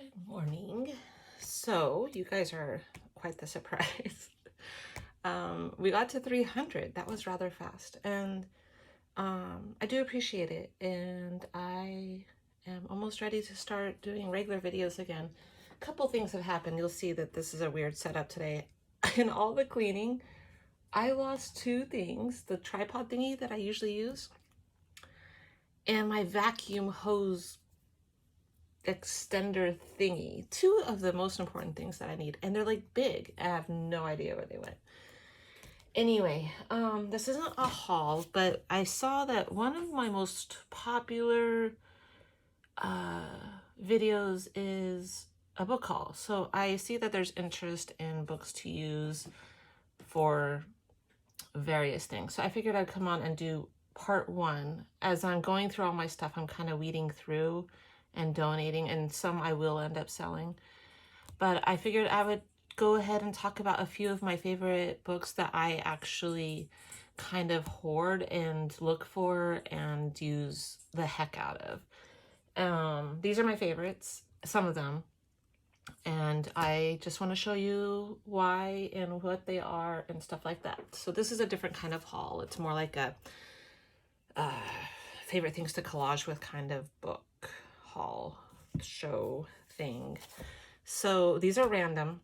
Good morning. So you guys are quite the surprise. We got to 300. That was rather fast, and I do appreciate it. And I am almost ready to start doing regular videos again. A couple things have happened. You'll see that this is a weird setup today. In all the cleaning, I lost two things: the tripod thingy that I usually use, and my vacuum hose extender thingy. Two of the most important things that I need, and they're like big. I have no idea where they went. Anyway, this isn't a haul, but I saw that one of my most popular videos is a book haul. So I see that there's interest in books to use for various things. So I figured I'd come on and do part one. As I'm going through all my stuff, I'm kind of weeding through and donating, and some I will end up selling. But I figured I would go ahead and talk about a few of my favorite books that I actually kind of hoard and look for and use the heck out of. These are my favorites, some of them, and I just want to show you why and what they are and stuff like that. So this is a different kind of haul. It's more like a favorite things to collage with kind of book haul show thing. So these are random.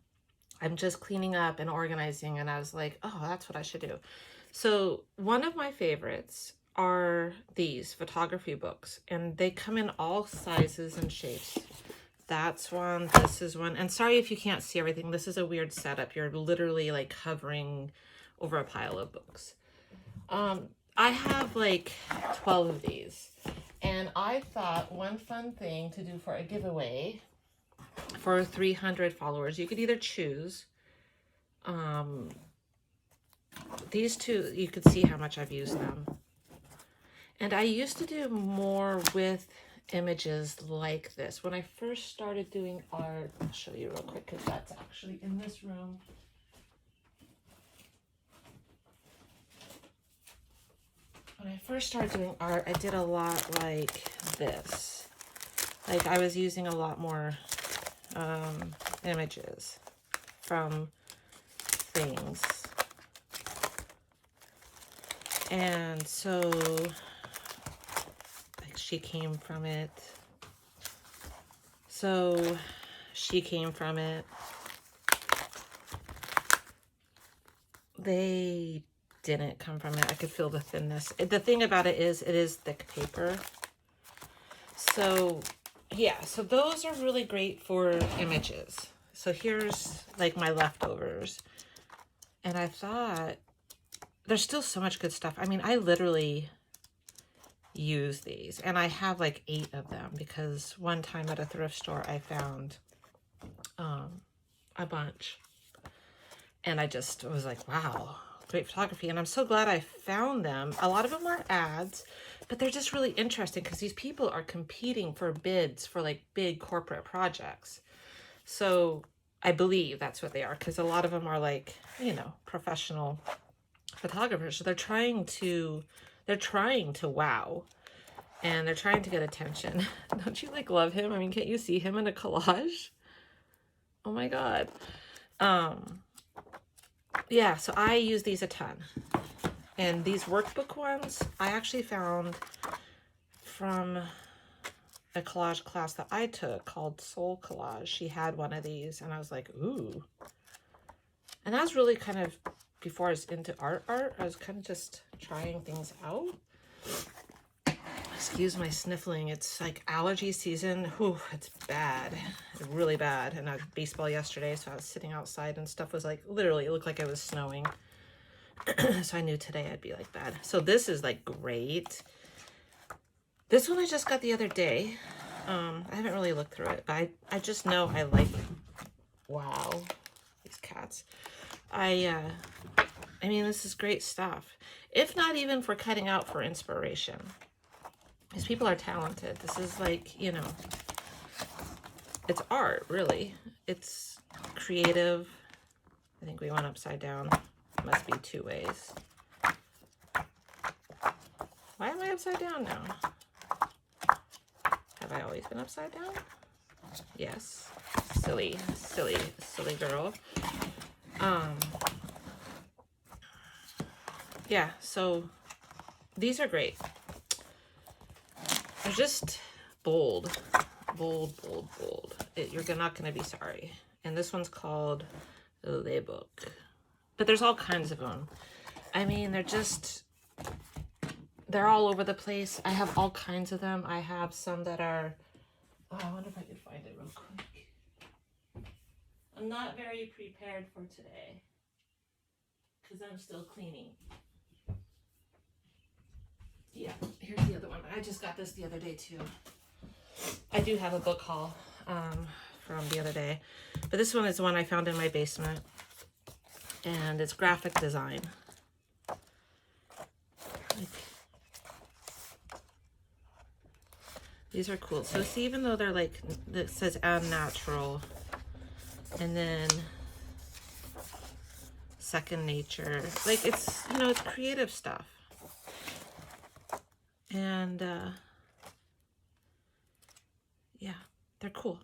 I'm just cleaning up and organizing, and I was like, oh, that's what I should do. So one of my favorites are these photography books, and they come in all sizes and shapes. That's one, this is one, and sorry if you can't see everything. This is a weird setup. You're literally like hovering over a pile of books. I have like 12 of these, and I thought one fun thing to do for a giveaway for 300 followers, you could either choose these two. You could see how much I've used them, and I used to do more with images like this. When I first started doing art, I'll show you real quick because that's actually in this room. When I first started doing art, I did a lot like this. Like I was using a lot more images from things. And so like she came from it. So she came from it. They didn't come from it. I could feel the thinness. The thing about it is thick paper. So yeah, so those are really great for images. So here's like my leftovers. And I thought there's still so much good stuff. I mean, I literally use these, and I have like 8 of them because one time at a thrift store I found a bunch, and I just was like, wow, great photography. And I'm so glad I found them. A lot of them are ads, but they're just really interesting because these people are competing for bids for like big corporate projects. So I believe that's what they are, because a lot of them are like, you know, professional photographers. So they're trying to wow, and they're trying to get attention. Don't you like love him? I mean, can't you see him in a collage? Oh my God. Yeah, so I use these a ton. And these workbook ones, I actually found from a collage class that I took called Soul Collage. She had one of these, and I was like, ooh. And that was really kind of before I was into art. I was kind of just trying things out. Excuse my sniffling. It's like allergy season. Whew, it's bad. Really bad. And I had baseball yesterday, so I was sitting outside and stuff was like, literally, it looked like it was snowing. So I knew today I'd be like bad. So this is like great. This one I just got the other day. I haven't really looked through it, but I just know I like it. Wow, these cats. I mean, this is great stuff. If not even for cutting out for inspiration. These people are talented. This is like, you know, it's art, really. It's creative. I think we went upside down. Must be 2 ways. Why am I upside down now? Have I always been upside down? Yes. Silly, silly, silly girl. Yeah, so these are great. They're just bold. Bold, bold, bold. You're not going to be sorry. And this one's called Le Book. But there's all kinds of them. I mean, they're all over the place. I have all kinds of them. I have some that are, oh, I wonder if I could find it real quick. I'm not very prepared for today because I'm still cleaning. Yeah, here's the other one. I just got this the other day too. I do have a book haul from the other day, but this one is one I found in my basement, and it's graphic design. These are cool. So see, even though they're like, it says unnatural, and then second nature, like it's, you know, it's creative stuff. And yeah, they're cool.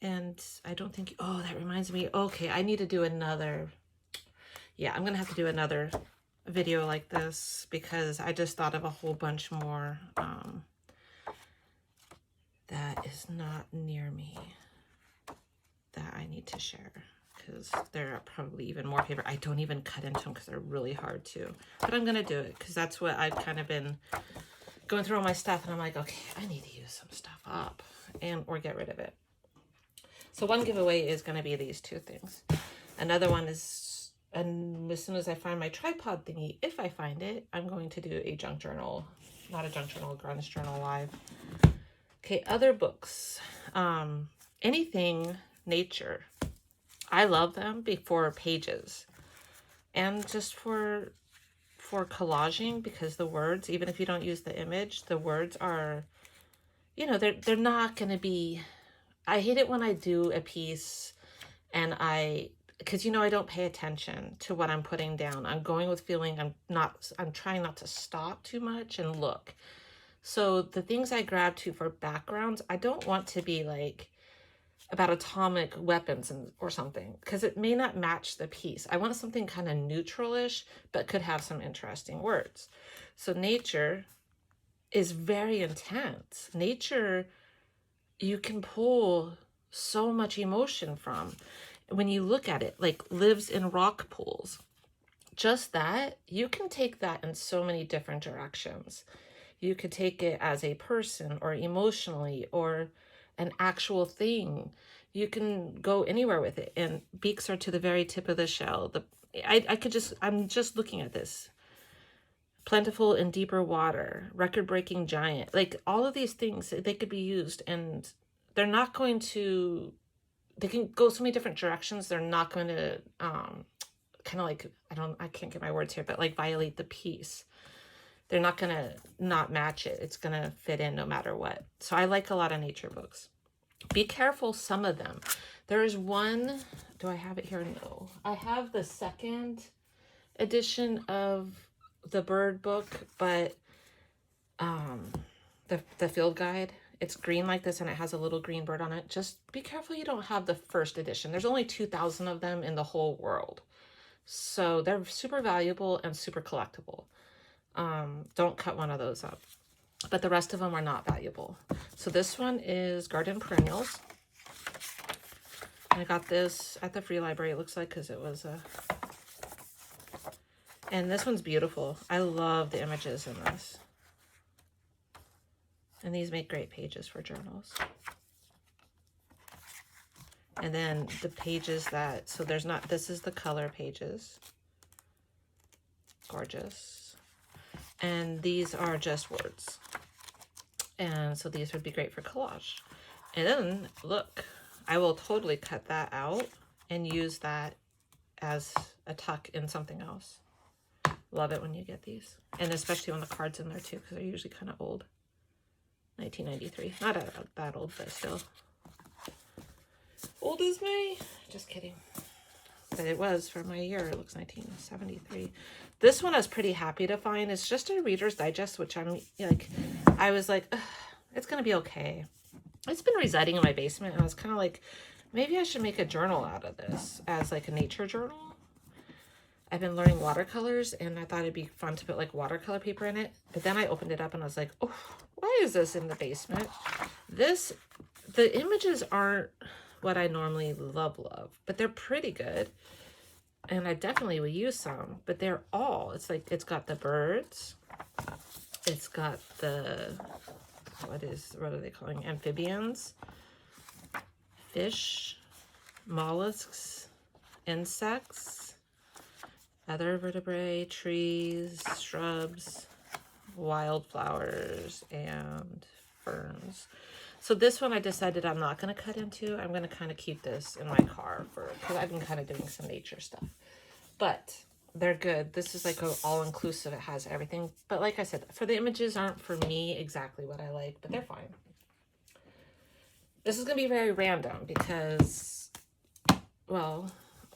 And I don't think, oh, that reminds me, okay, I need to do another, yeah, I'm gonna have to do another video like this because I just thought of a whole bunch more that is not near me that I need to share because they're probably even more favorite. I don't even cut into them because they're really hard to, but I'm gonna do it because that's what I've kind of been going through all my stuff, and I'm like, okay, I need to use some stuff up and or get rid of it. So one giveaway is going to be these two things. Another one is, and as soon as I find my tripod thingy, if I find it, I'm going to do a junk journal, not a junk journal, a grunge journal live. Okay, other books, anything nature. I love them before pages, and just for collaging, because the words, even if you don't use the image, the words are, you know, they're not going to be, I hate it when I do a piece and because, you know, I don't pay attention to what I'm putting down. I'm going with feeling. I'm trying not to stop too much and look. So the things I grab to for backgrounds, I don't want to be like about atomic weapons or something, because it may not match the piece. I want something kind of neutral-ish, but could have some interesting words. So nature is very intense. Nature, you can pull so much emotion from when you look at it, like lives in rock pools. Just that, you can take that in so many different directions. You could take it as a person or emotionally or an actual thing. You can go anywhere with it. And beaks are to the very tip of the shell. I'm just looking at this. Plentiful in deeper water, record-breaking giant. Like all of these things, they could be used, and they're not going to, they can go so many different directions. They're not going to kind of like, I can't get my words here, but like violate the piece. They're not going to not match it. It's going to fit in no matter what. So I like a lot of nature books. Be careful, some of them. There is one, do I have it here? No. I have the second edition of the bird book, but the field guide, it's green like this and it has a little green bird on it. Just be careful you don't have the first edition. There's only 2,000 of them in the whole world. So they're super valuable and super collectible. Don't cut one of those up. But the rest of them are not valuable. So this one is Garden Perennials. I got this at the free library, it looks like, because it was a... And this one's beautiful. I love the images in this. And these make great pages for journals. And then the pages that... So there's not... This is the color pages. Gorgeous. And these are just words. And so these would be great for collage. And then, look, I will totally cut that out and use that as a tuck in something else. Love it when you get these. And especially when the card's in there too, because they're usually kind of old. 1993. Not that old, but still. Old as me. Just kidding. But it was for my year. It looks 1973. This one I was pretty happy to find. It's just a Reader's Digest, which I'm like, I was like, it's going to be okay. It's been residing in my basement, and I was kind of like, maybe I should make a journal out of this as like a nature journal. I've been learning watercolors, and I thought it'd be fun to put like watercolor paper in it. But then I opened it up and I was like, oh, why is this in the basement? The images aren't what I normally love, but they're pretty good. And I definitely will use some, but it's like, it's got the birds. It's got the, what are they calling? Amphibians, fish, mollusks, insects, other vertebrae, trees, shrubs, wildflowers, and ferns. So this one I decided I'm not going to cut into. I'm going to kind of keep this in my car because I've been kind of doing some nature stuff. But they're good. This is like all-inclusive. It has everything. But like I said, for the images aren't for me exactly what I like, but they're fine. This is going to be very random because, well,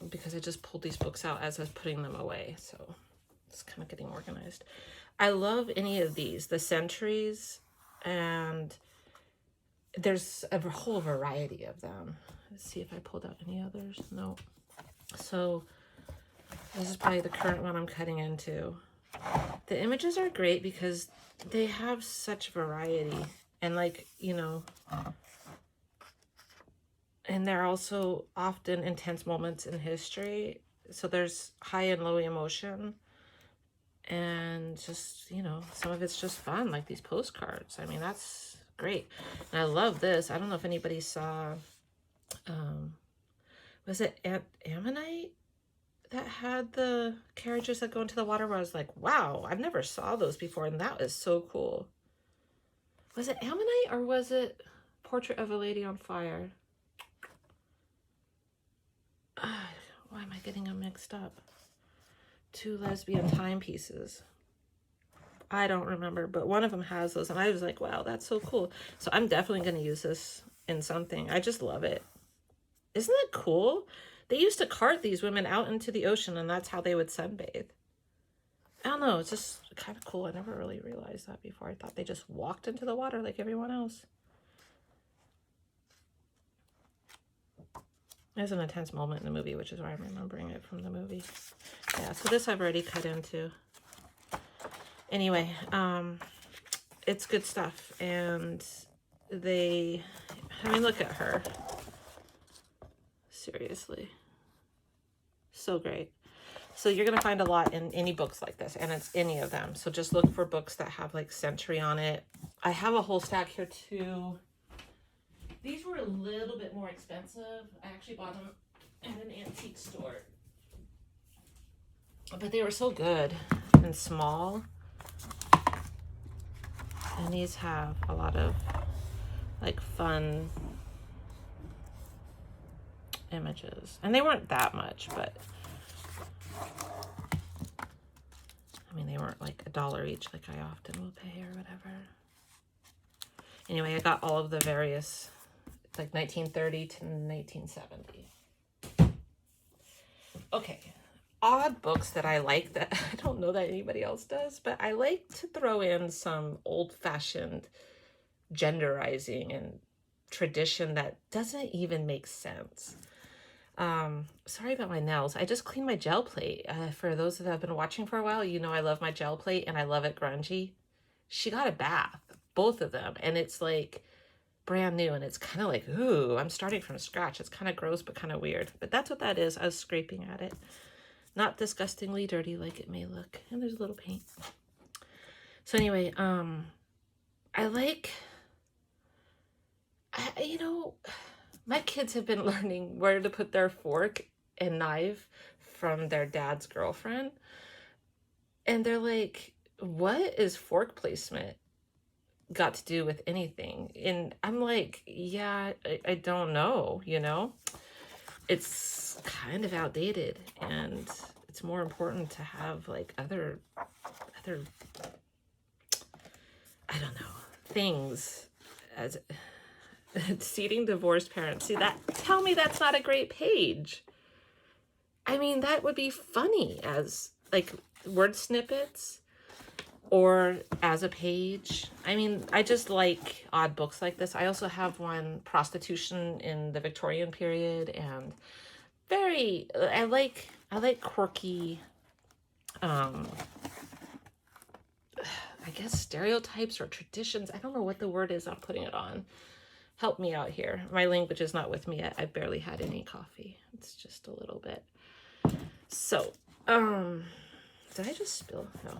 because I just pulled these books out as I was putting them away. So it's kind of getting organized. I love any of these. The centuries, and there's a whole variety of them. Let's see if I pulled out any others. No. So this is probably the current one I'm cutting into. The images are great because they have such variety, and like, you know, and they're also often intense moments in history. So there's high and low emotion, and just, you know, some of it's just fun, like these postcards. I mean, that's great. And I love this. I don't know if anybody saw, was it Ammonite that had the carriages that go into the water, where I was like, wow, I've never saw those before, and that was so cool. Was it Ammonite, or was it Portrait of a Lady on Fire? Why am I getting them mixed up? Two lesbian timepieces. I don't remember, but one of them has those, and I was like, wow, that's so cool. So I'm definitely going to use this in something. I just love it. Isn't that cool? They used to cart these women out into the ocean, and that's how they would sunbathe. I don't know, it's just kind of cool. I never really realized that before. I thought they just walked into the water like everyone else. There's an intense moment in the movie, which is why I'm remembering it from the movie. Yeah, so this I've already cut into. Anyway, it's good stuff. And I mean, look at her. Seriously. So great. So you're going to find a lot in any books like this, and it's any of them. So just look for books that have like century on it. I have a whole stack here too. These were a little bit more expensive. I actually bought them at an antique store. But they were so good and small. And these have a lot of like fun images. And they weren't that much, but I mean, they weren't like $1 each like I often will pay or whatever. Anyway, I got all of the various, like 1930 to 1970. Okay, odd books that I like that I don't know that anybody else does, but I like to throw in some old-fashioned genderizing and tradition that doesn't even make sense. Sorry about my nails. I just cleaned my gel plate. For those that have been watching for a while, you know I love my gel plate and I love it grungy. She got a bath, both of them, and it's like brand new, and it's kind of like, ooh, I'm starting from scratch. It's kind of gross, but kind of weird. But that's what that is. I was scraping at it. Not disgustingly dirty like it may look. And there's a little paint. So anyway, you know, my kids have been learning where to put their fork and knife from their dad's girlfriend. And they're like, what is fork placement got to do with anything? And I'm like, yeah, I don't know, you know? It's kind of outdated, and it's more important to have like other I don't know, things as seating divorced parents. See that? Tell me that's not a great page. I mean, that would be funny as like word snippets. or as a page. I mean, I just like odd books like this. I also have one, Prostitution in the Victorian Period, and I like quirky, I guess stereotypes or traditions. I don't know what the word is I'm putting it on. Help me out here. My language is not with me yet. I barely had any coffee. It's just a little bit. So, did I just spill? No.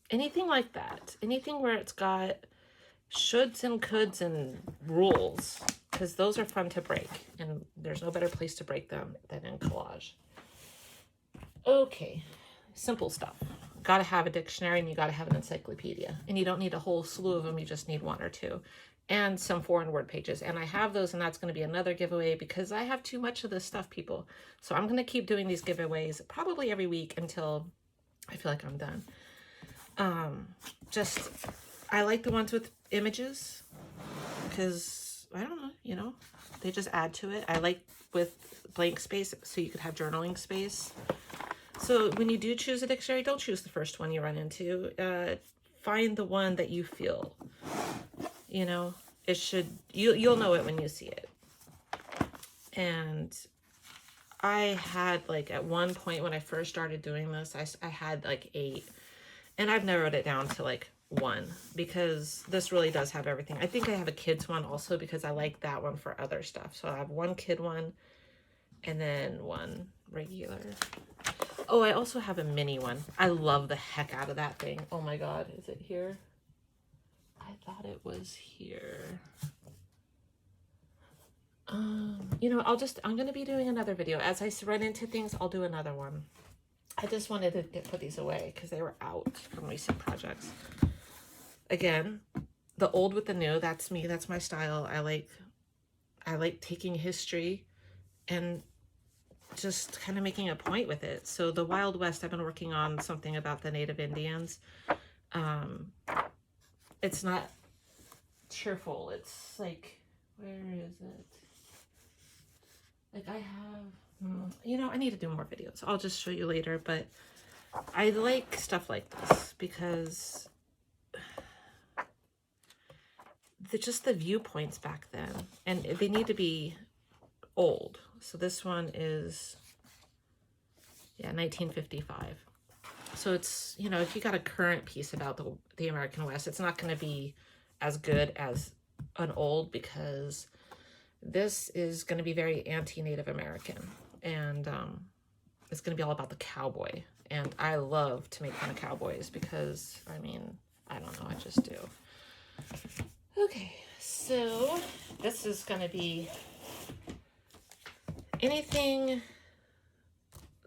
Anything like that. Anything where it's got shoulds and coulds and rules, because those are fun to break, and there's no better place to break them than in collage. Okay, simple stuff. Gotta have a dictionary, and you gotta have an encyclopedia, and you don't need a whole slew of them. You just need one or two, and some foreign word pages. And I have those, and that's going to be another giveaway because I have too much of this stuff, people. So I'm going to keep doing these giveaways probably every week until I feel like I'm done. I like the ones with images because, I don't know, you know, they just add to it. I like with blank space, so you could have journaling space. So when you do choose a dictionary, don't choose the first one you run into. Find the one that you feel, you know, it should, you'll know it when you see it. And I had, like, at one point when I first started doing this, I had like 8, and I've narrowed it down to like 1 because this really does have everything. I think I have a kids one also because I like that one for other stuff. So I have 1 kid one and then 1 regular. Oh, I also have a mini one. I love the heck out of that thing. Oh my God, is it here? I thought it was here. You know, I'm going to be doing another video. As I run into things, I'll do another one. I just wanted to put these away because they were out from recent projects. Again, the old with the new, that's me. That's my style. I like taking history and just kind of making a point with it. So the Wild West, I've been working on something about the Native Indians. It's not cheerful. It's like, where is it? Like I have, you know, I need to do more videos. I'll just show you later, but I like stuff like this because just the viewpoints back then, and they need to be old. So this one is, yeah, 1955. So it's, you know, if you got a current piece about the American West, it's not going to be as good as an old because this is going to be very anti-Native American, and it's going to be all about the cowboy. And I love to make fun of cowboys because, I mean, I don't know, I just do. Okay, so this is going to be anything.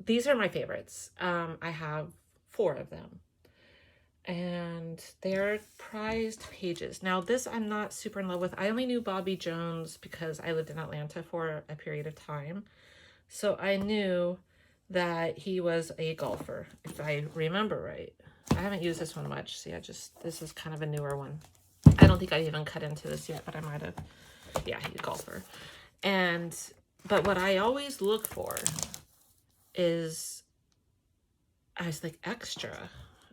These are my favorites. I have 4 of them, and they're prized pages. Now this I'm not super in love with. I only knew Bobby Jones because I lived in Atlanta for a period of time. So I knew that he was a golfer, if I remember right. I haven't used this one much. See, this is kind of a newer one. I don't think I even cut into this yet, but I might have. Yeah, he's a golfer. But what I always look for is, I was like, extra.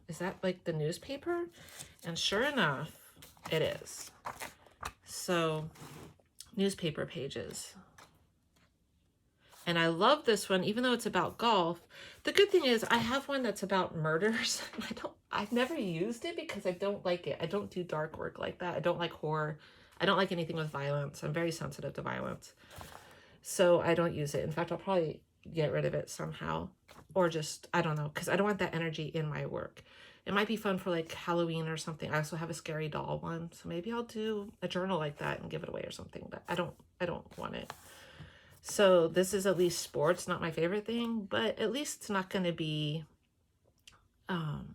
Is that like the newspaper? And sure enough, it is. So, newspaper pages. And I love this one, even though it's about golf. The good thing is I have one that's about murders. I've never used it because I don't like it. I don't do dark work like that. I don't like horror. I don't like anything with violence. I'm very sensitive to violence. So I don't use it. In fact, I'll probably get rid of it somehow. Or just, I don't know, because I don't want that energy in my work. It might be fun for like Halloween or something. I also have a scary doll one. So maybe I'll do a journal like that and give it away or something. But I don't want it. So this is at least sports, not my favorite thing, but at least it's not going to be,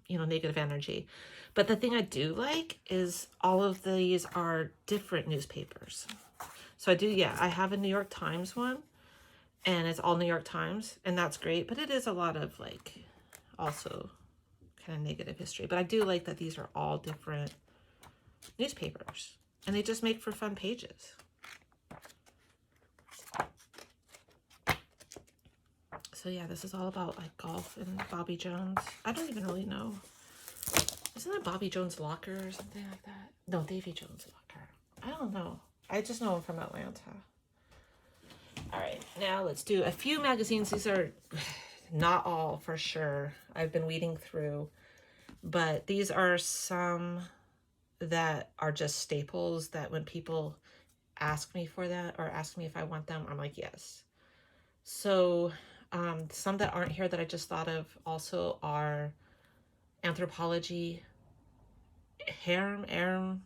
you know, negative energy. But the thing I do like is all of these are different newspapers. So I have a New York Times one, and it's all New York Times, and that's great. But it is a lot of like, also kind of negative history. But I do like that these are all different newspapers, and they just make for fun pages. So yeah, this is all about like golf and Bobby Jones. I don't even really know. Isn't it Bobby Jones Locker or something like that? No, Davy Jones Locker. I don't know. I just know him from Atlanta. All right, now let's do a few magazines. These are not all for sure. I've been weeding through, but these are some that are just staples that when people ask me for that or ask me if I want them, I'm like, yes. So some that aren't here that I just thought of also are Anthropology, Herme,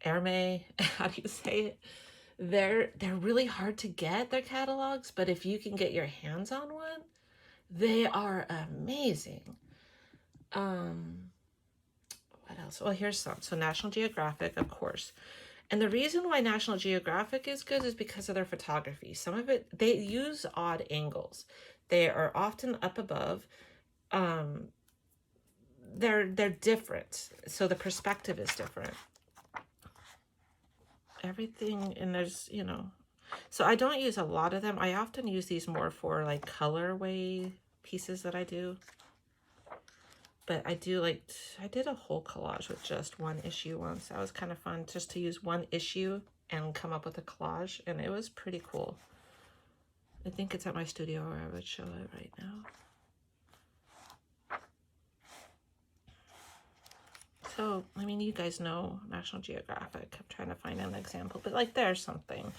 how do you say it? They're really hard to get, their catalogs, but if you can get your hands on one, they are amazing. What else? Well, here's some. So National Geographic, of course. And the reason why National Geographic is good is because of their photography. Some of it, they use odd angles. They are often up above. They're different. So the perspective is different. Everything, and there's, you know, so I don't use a lot of them. I often use these more for like colorway pieces that I do. But I do like, I did a whole collage with just one issue once. That was kind of fun just to use one issue and come up with a collage. And it was pretty cool. I think it's at my studio where I would show it right now. So, I mean, you guys know National Geographic. I'm trying to find an example, but like there's something.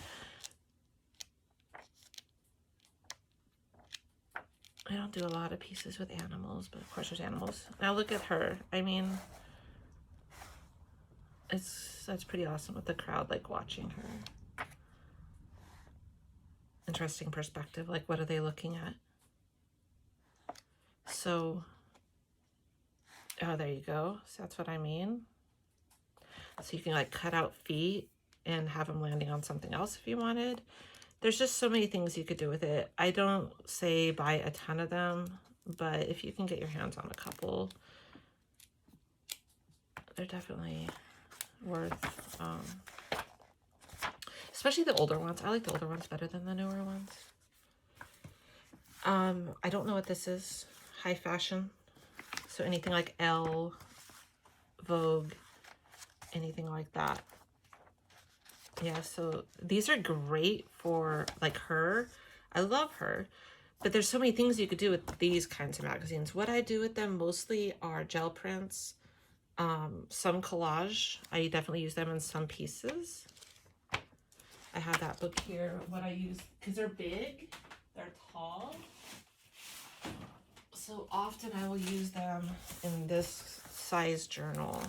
I don't do a lot of pieces with animals, but of course there's animals. Now look at her. I mean, that's pretty awesome with the crowd like watching her. Interesting perspective. Like, what are they looking at? So, oh, there you go. So that's what I mean. So you can like cut out feet and have them landing on something else if you wanted. There's just so many things you could do with it. I don't say buy a ton of them, but if you can get your hands on a couple, they're definitely worth, especially the older ones. I like the older ones better than the newer ones. I don't know what this is. High fashion. So anything like Elle, Vogue, anything like that. Yeah, so these are great for like her. I love her, but there's so many things you could do with these kinds of magazines. What I do with them mostly are gel prints, some collage. I definitely use them in some pieces. I have that book here. What I use, because they're big, they're tall. So often I will use them in this size journal.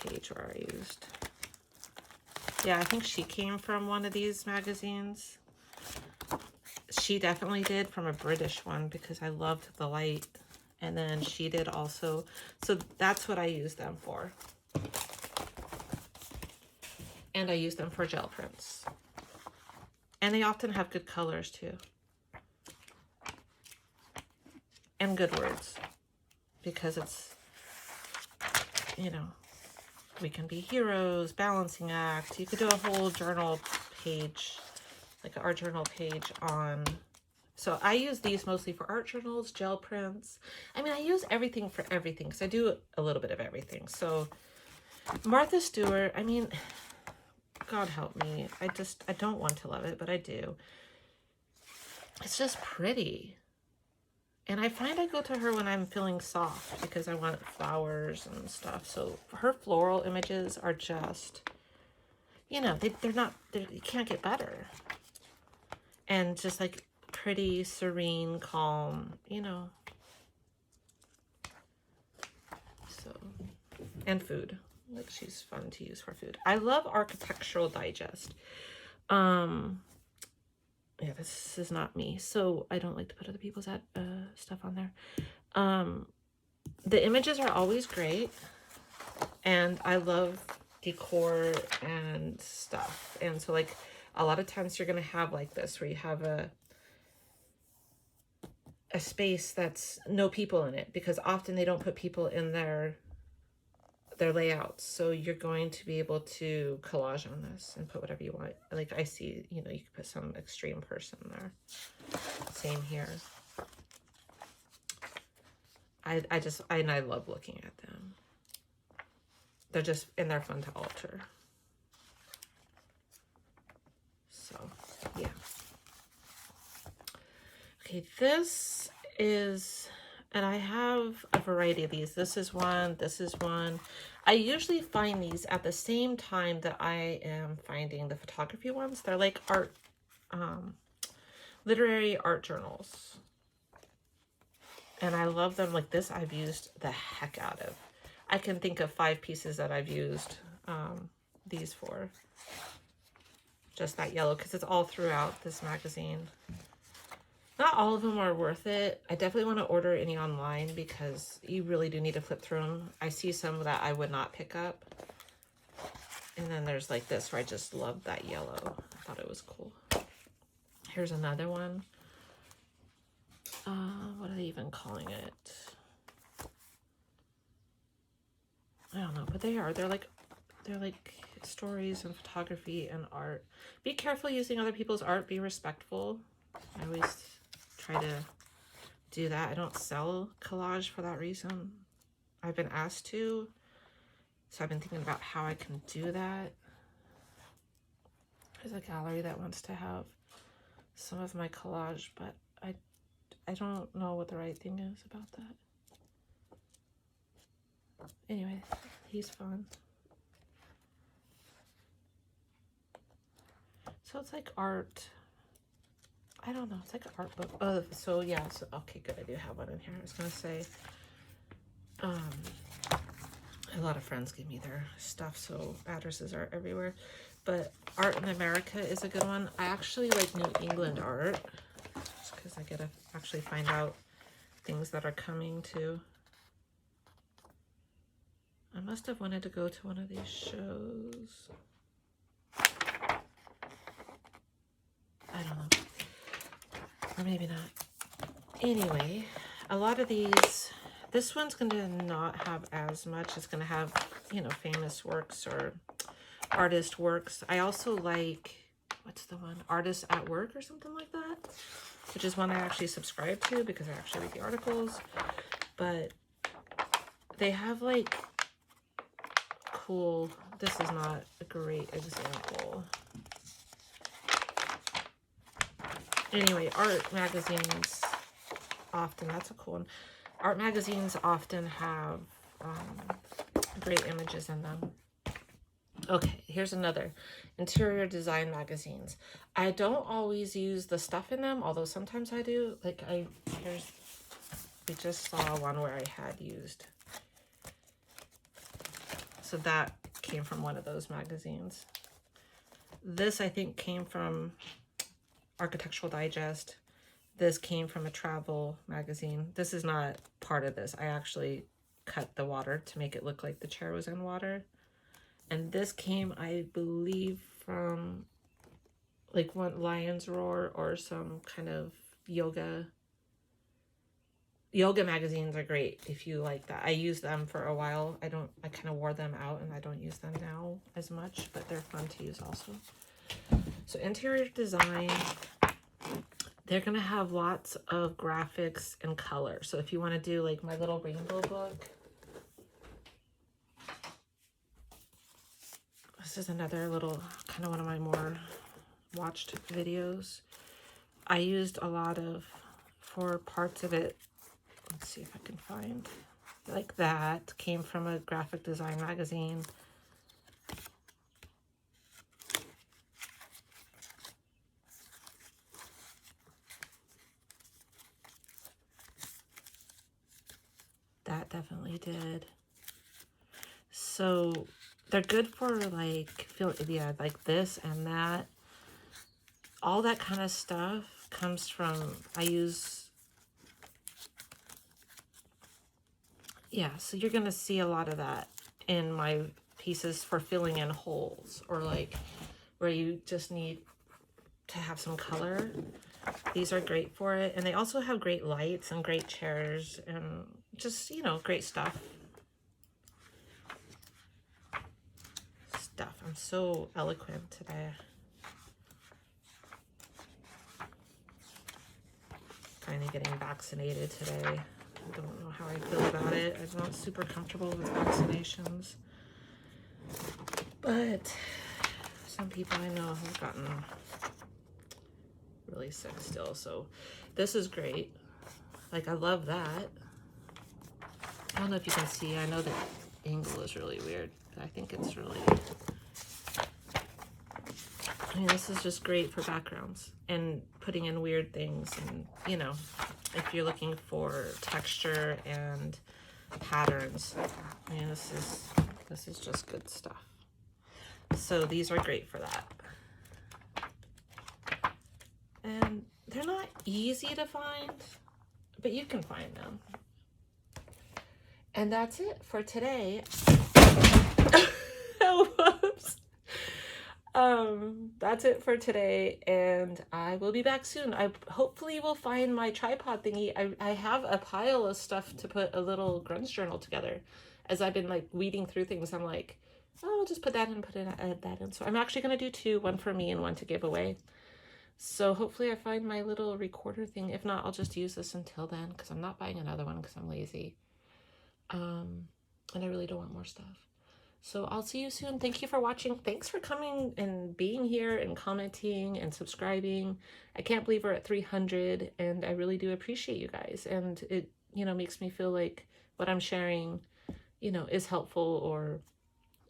Page where I used. Yeah, I think she came from one of these magazines. She definitely did from a British one because I loved the light. And then she did also. So that's what I use them for. And I use them for gel prints. And they often have good colors too. And good words. Because it's, you know, we can be heroes, balancing act. You could do a whole journal page, like an art journal page on. So I use these mostly for art journals, gel prints. I mean, I use everything for everything because I do a little bit of everything. So Martha Stewart, I mean, God help me. I don't want to love it, but I do. It's just pretty. And I find I go to her when I'm feeling soft because I want flowers and stuff. So her floral images are just, you know, you can't get better. And just like pretty, serene, calm, you know. So, and food. Like she's fun to use for food. I love Architectural Digest. Yeah, this is not me, so I don't like to put other people's stuff on there. The images are always great, and I love decor and stuff. And so, like, a lot of times you're gonna have like this, where you have a space that's no people in it, because often they don't put people in their layouts. So you're going to be able to collage on this and put whatever you want. Like I see, you know, you could put some extreme person there. Same here. I love looking at them. They're just, and they're fun to alter. So, yeah. Okay, this is, and I have a variety of these. This is one, this is one. I usually find these at the same time that I am finding the photography ones. They're like art, literary art journals. And I love them. Like this, I've used the heck out of. I can think of 5 pieces that I've used these for. Just that yellow, because it's all throughout this magazine. Not all of them are worth it. I definitely want to order any online because you really do need to flip through them. I see some that I would not pick up. And then there's like this where I just love that yellow. I thought it was cool. Here's another one. What are they even calling it? I don't know, but they are. They're like stories and photography and art. Be careful using other people's art. Be respectful. I always try to do that. I don't sell collage for that reason. I've been asked to, so I've been thinking about how I can do that. There's a gallery that wants to have some of my collage, but I don't know what the right thing is about that. Anyway, he's fun. So it's like art. I don't know. It's like an art book. Oh, so yeah. So okay, good. I do have one in here. I was gonna say, a lot of friends give me their stuff, so addresses are everywhere. But Art in America is a good one. I actually like New England art, just because I get to actually find out things that are coming to. I must have wanted to go to one of these shows. I don't know. Or maybe not. Anyway, a lot of these, this one's going to not have as much. It's going to have, you know, famous works or artist works. I also like, what's the one? Artists at Work or something like that, which is one I actually subscribe to because I actually read the articles. But they have like cool, this is not a great example. Anyway, art magazines often, that's a cool one. Art magazines often have great images in them. Okay, here's another. Interior design magazines. I don't always use the stuff in them, although sometimes I do. Like we just saw one where I had used. So that came from one of those magazines. This, I think, came from Architectural Digest. This came from a travel magazine. This is not part of this. I actually cut the water to make it look like the chair was in water. And this came, I believe, from like one Lion's Roar or some kind of yoga. Yoga magazines are great if you like that. I used them for a while. I kind of wore them out and I don't use them now as much, but they're fun to use also. So interior design, they're going to have lots of graphics and color. So if you want to do like my little rainbow book, this is another little, kind of one of my more watched videos. I used a lot of, for parts of it, let's see if I can find, like that came from a graphic design magazine. That definitely did. So they're good for like, yeah, like this and that. All that kind of stuff comes from, I use, yeah, so you're going to see a lot of that in my pieces for filling in holes or like where you just need to have some color. These are great for it. And they also have great lights and great chairs and just, you know, great stuff. I'm so eloquent today. Finally getting vaccinated today. I don't know how I feel about it. I'm not super comfortable with vaccinations. But some people I know have gotten really sick still. So this is great. Like, I love that. I don't know if you can see. I know the angle is really weird, but I think it's really... I mean, this is just great for backgrounds and putting in weird things. And, you know, if you're looking for texture and patterns, I mean, this is just good stuff. So these are great for that. And they're not easy to find, but you can find them. And that's it for today. Whoops. That's it for today, and I will be back soon. I hopefully will find my tripod thingy. I have a pile of stuff to put a little grunge journal together. As I've been like weeding through things, I'm like, oh, I'll just put that in, add that in. So I'm actually going to do two, one for me and one to give away. So hopefully I find my little recorder thing. If not, I'll just use this until then, because I'm not buying another one because I'm lazy. And I really don't want more stuff. So I'll see you soon. Thank you for watching. Thanks for coming and being here and commenting and subscribing. I can't believe we're at 300, and I really do appreciate you guys. And it, you know, makes me feel like what I'm sharing, you know, is helpful or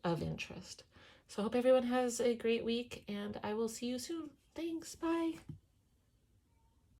of interest. So I hope everyone has a great week, and I will see you soon. Thanks. Bye.